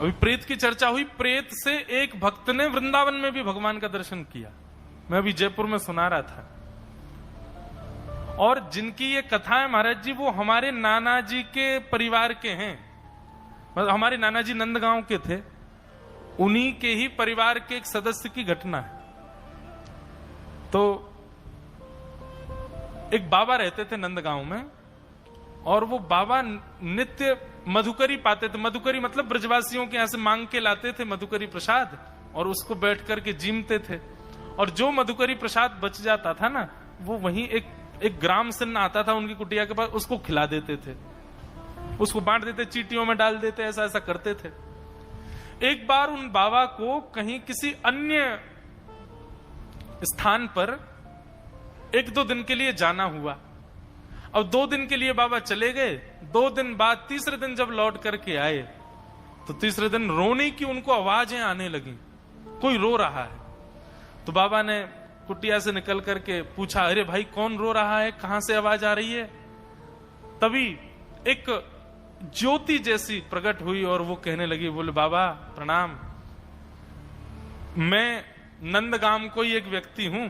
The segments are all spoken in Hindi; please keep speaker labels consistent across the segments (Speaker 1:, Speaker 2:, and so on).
Speaker 1: अभी प्रेत की चर्चा हुई, प्रेत से एक भक्त ने वृंदावन में भी भगवान का दर्शन किया। मैं अभी जयपुर में सुना रहा था। और जिनकी ये कथा है महाराज जी, वो हमारे नाना जी के परिवार के हैं। मतलब हमारे नाना जी नंदगांव के थे, उन्हीं के ही परिवार के एक सदस्य की घटना है। तो एक बाबा रहते थे नंदगांव में, और वो बाबा नित्य मधुकरी पाते थे। मधुकरी मतलब ब्रजवासियों के यहां से मांग के लाते थे मधुकरी प्रसाद, और उसको बैठ करके जीमते थे। और जो मधुकरी प्रसाद बच जाता था ना, वो वहीं एक ग्राम सिन्न आता था उनकी कुटिया के पास, उसको खिला देते थे, उसको बांट देते, चीटियों में डाल देते, ऐसा ऐसा करते थे। एक बार उन बाबा को कहीं किसी अन्य स्थान पर 1-2 दिन के लिए जाना हुआ। अब 2 दिन के लिए बाबा चले गए। 2 दिन बाद तीसरे दिन जब लौट करके आए, तो तीसरे दिन रोने की उनको आवाजें आने लगी, कोई रो रहा है। तो बाबा ने कुटिया से निकल करके पूछा, अरे भाई कौन रो रहा है, कहां से आवाज आ रही है? तभी एक ज्योति जैसी प्रकट हुई और वो कहने लगी, बोले बाबा प्रणाम, मैं नंदगाम कोई एक व्यक्ति हूं,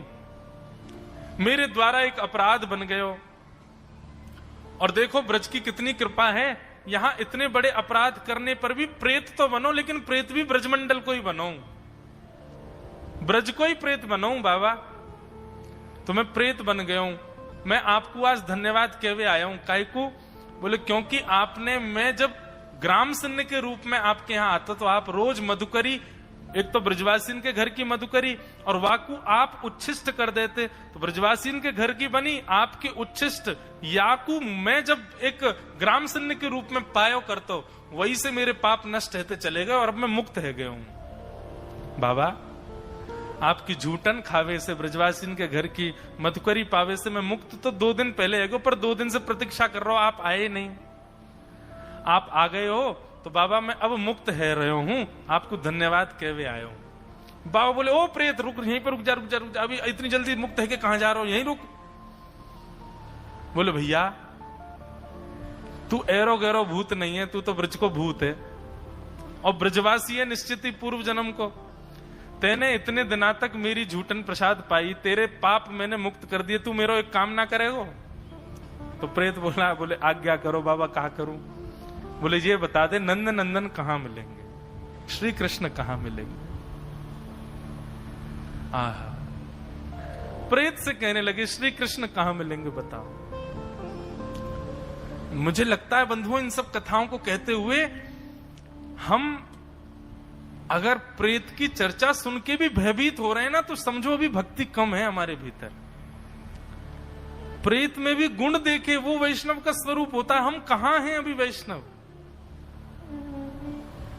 Speaker 1: मेरे द्वारा एक अपराध बन गयो, और देखो ब्रज की कितनी कृपा है, यहां इतने बड़े अपराध करने पर भी प्रेत तो बनो, लेकिन प्रेत भी ब्रजमंडल को ही बनो, ब्रज को ही प्रेत बनो बाबा। तो मैं प्रेत बन गया हूं, मैं आपको आज धन्यवाद कहवे आया हूं। काहे को? बोले क्योंकि आपने, मैं जब ग्राम सिन्न के रूप में आपके यहां आता तो आप रोज मधुकरी, एक तो ब्रजवासीन के घर की मधुकरी और वाकू आप उच्छिष्ट कर देते, तो ब्रजवासीन के घर की बनी, आपके उच्छिष्ट याकू मैं जब एक ग्राम सिन्न के रूप में पायो करता हूं, वही से मेरे पाप नष्ट होते चले गए और अब मैं मुक्त है गया हूं। बाबा आपकी झूठन खावे से, ब्रजवासीन के घर की मधुकरी पावे से मैं मुक्त तो 2 दिन पहले है गो, पर 2 दिन से प्रतीक्षा कर रहा हूं, आप आए नहीं। आप आ गए हो तो बाबा मैं अब मुक्त है रहे हूं, आपको धन्यवाद कहवे आया हूं। बाबा बोले, ओ प्रेत रुक, यहीं पर रुक जा, रुक जा, रुक जा, अभी इतनी जल्दी मुक्त है कि कहां जा रहा हूं, यहीं रुक। बोले भैया तू एरो गैरो भूत नहीं है, तू तो ब्रज को भूत है, और ब्रजवासी है निश्चित ही पूर्व जन्म को। तेने इतने दिना तक मेरी झूठन प्रसाद पाई, तेरे पाप मैंने मुक्त कर दिए, तू मेरा एक काम ना करेगो? तो प्रेत बोला, बोले आज्ञा करो बाबा, क्या करूं? बोले ये बता दे, नंद नंदन कहां मिलेंगे, श्री कृष्ण कहां मिलेंगे? आहा, प्रेत से कहने लगे श्री कृष्ण कहां मिलेंगे बताओ। मुझे लगता है बंधुओं, इन सब कथाओं को कहते हुए हम अगर प्रेत की चर्चा सुन के भी भयभीत हो रहे हैं ना, तो समझो अभी भक्ति कम है हमारे भीतर। प्रेत में भी गुण देखे वो वैष्णव का स्वरूप होता है, हम कहां हैं अभी वैष्णव।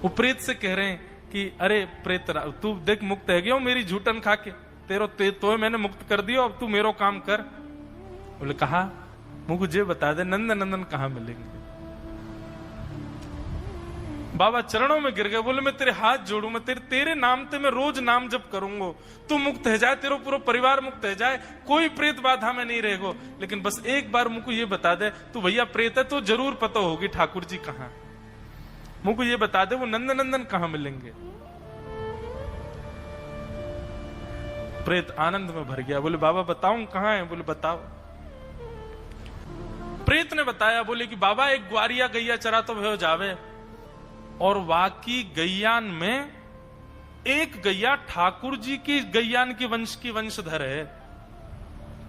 Speaker 1: वो प्रेत से कह रहे हैं कि अरे प्रेत तू देख मुक्त है गया मेरी झूठन खा के, तो मैंने मुक्त कर दिया, अब तू मेरो काम कर। बोले कहा, मुझे बता दे नंद नंदन कहां मिलेंगे? बाबा चरणों में गिर गए, बोले मैं तेरे हाथ जोड़ू, मैं तेरे नाम ते मैं रोज नाम जप करूंगो, तू मुक्त है जाए, तेरा पूरा परिवार मुक्त है जाए, कोई प्रेत बाधा में नहीं रहेगो, लेकिन बस एक बार मुझको ये बता दे, तू भैया प्रेत है तो जरूर पता होगी ठाकुर जी कहां, मुझको ये बता दे वो नंद नंदन कहां मिलेंगे। प्रेत आनंद में भर गया, बोले बाबा बताऊं कहां है? बोले बताओ। प्रेत ने बताया, बोले कि बाबा एक ग्वारिया गैया चरा तो भयो जावे, और वाकी गैयान में एक गैया ठाकुर जी की गैयान की वंश की वंशधर है,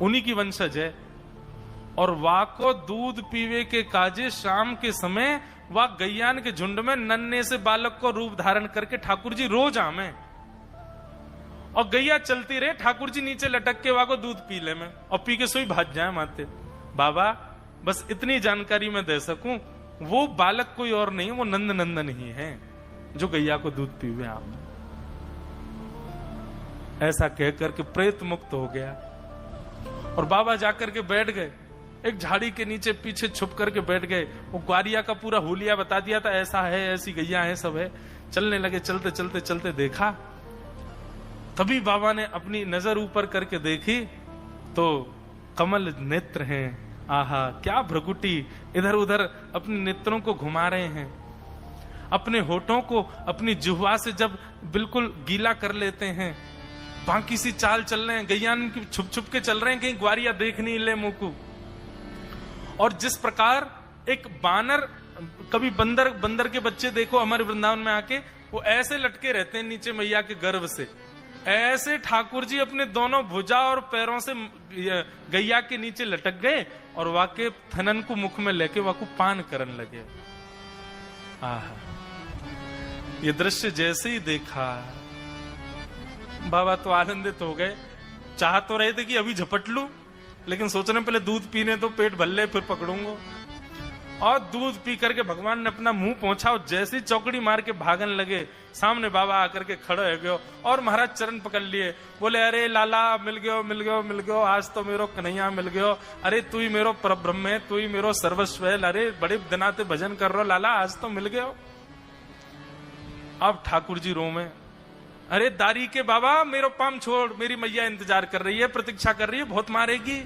Speaker 1: उन्हीं की वंशज है, और वाको दूध पीवे के काजे शाम के समय वह गैयान के झुंड में नन्हे से बालक को रूप धारण करके ठाकुर जी रोज आमे, और गैया चलती रहे, ठाकुर जी नीचे लटक के वाको दूध पी ले में, और पी के सोई भाग जाए माते। बाबा बस इतनी जानकारी मैं दे सकूं, वो बालक कोई और नहीं, वो नंद नंदन ही है जो गैया को दूध पीवे आप। ऐसा कहकर के प्रेत मुक्त हो गया, और बाबा जाकर के बैठ गए, एक झाड़ी के नीचे पीछे छुप करके बैठ गए। वो ग्वारिया का पूरा हुलिया बता दिया था, ऐसा है, ऐसी गैया है, सब है। चलने लगे, चलते चलते चलते देखा, तभी बाबा ने अपनी नजर ऊपर करके देखी तो कमल नेत्र हैं। आहा क्या भ्रगुटी, इधर उधर अपने नेत्रों को घुमा रहे हैं। अपने होठों को अपनी जिह्वा से जब बिल्कुल गीला कर लेते हैं, बाकी सी चाल चल रहे हैं, गैयान की छुप छुप के चल रहे हैं, कहीं ग्वारिया देख नहीं ले मुंह। और जिस प्रकार एक बानर, कभी बंदर के बच्चे देखो हमारे वृंदावन में आके, वो ऐसे लटके रहते हैं नीचे मैया के गर्भ से, ऐसे ठाकुर जी अपने दोनों भुजा और पैरों से गैया के नीचे लटक गए और वाके थनन को मुख में लेके वाकू पान करने लगे। आहा, ये दृश्य जैसे ही देखा बाबा तो आनंदित हो गए। चाह तो रहे थे कि अभी झपट लूं, लेकिन सोच रहे पहले दूध पीने तो पेट भर ले फिर पकड़ूंगा। और दूध पी करके भगवान ने अपना मुंह पहुंचा और जैसी चौकड़ी मार के भागन लगे, सामने बाबा आकर के खड़े हो गए और महाराज चरण पकड़ लिए, बोले अरे लाला मिल गयो, आज तो मेरो कन्हैया मिल गयो, अरे तू ही मेरो परब्रह्म है, तू ही मेरो सर्वस्व है, अरे बड़े दिनाते भजन कर रहो लाला, आज तो मिल गयो। अब ठाकुर जी रो में, अरे दारी के बाबा मेरो पाम छोड़, मेरी मैया इंतजार कर रही है, प्रतीक्षा कर रही है, बहुत मारेगी।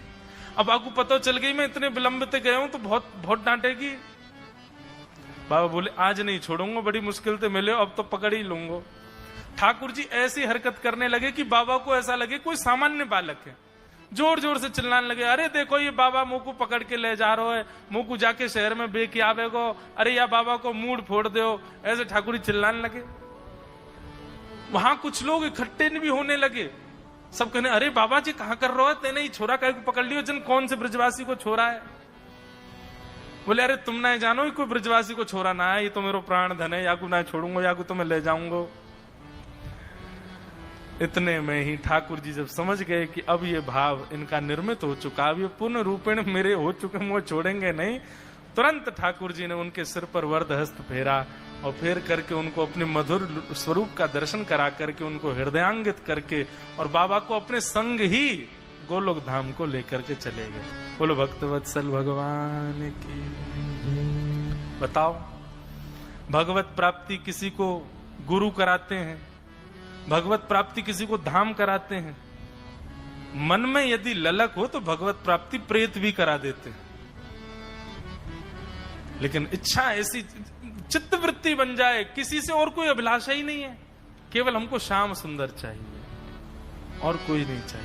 Speaker 1: अब आपको पता चल गई मैं इतने विलंब से गया हूं तो बहुत डांटेगी। बाबा बोले आज नहीं छोड़ूंगा, बड़ी मुश्किल से मिले, अब तो पकड़ ही लूंगा। ठाकुर जी ऐसी हरकत करने लगे कि बाबा को ऐसा लगे कोई सामान्य बालक है, जोर जोर से चिल्लाने लगे, अरे देखो ये बाबा मुंह को पकड़ के ले जा रहा है, मुंह को जाके शहर में बेकी आवेगो, अरे या बाबा को मूड फोड़ दो, ऐसे ठाकुर जी चिल्लाने लगे। वहां कुछ लोग इकट्ठे भी होने लगे, सब कहने अरे बाबा जी कहां कर रहे हो, तेने ही छोरा कहीं को पकड़ लियो, जन कौन से ब्रजवासी को छोरा है। बोले अरे तुम ना जानो ही कोई ब्रजवासी को छोरा ना है, ये तो मेरो प्राण धन है, या को ना छोड़ूंगा या को तो मैं ले जाऊंगा। इतने में ही ठाकुर जी जब समझ गए कि अब ये भाव इनका निर्मित हो चुका, अब ये पूर्ण रूपेण मेरे हो चुके, वो छोड़ेंगे नहीं, तुरंत ठाकुर जी ने उनके सिर पर वरद हस्त फेरा और फेर करके उनको अपने मधुर स्वरूप का दर्शन करा करके उनको हृदयांगित करके और बाबा को अपने संग ही गोलोक धाम को लेकर के चले गए। बोलो भक्तवत्सल भगवान की। बताओ, भगवत प्राप्ति किसी को गुरु कराते हैं, भगवत प्राप्ति किसी को धाम कराते हैं, मन में यदि ललक हो तो भगवत प्राप्ति प्रेत भी करा देते हैं। लेकिन इच्छा ऐसी चित्त वृत्ति बन जाए, किसी से और कोई अभिलाषा ही नहीं है, केवल हमको श्याम सुंदर चाहिए और कोई नहीं चाहिए।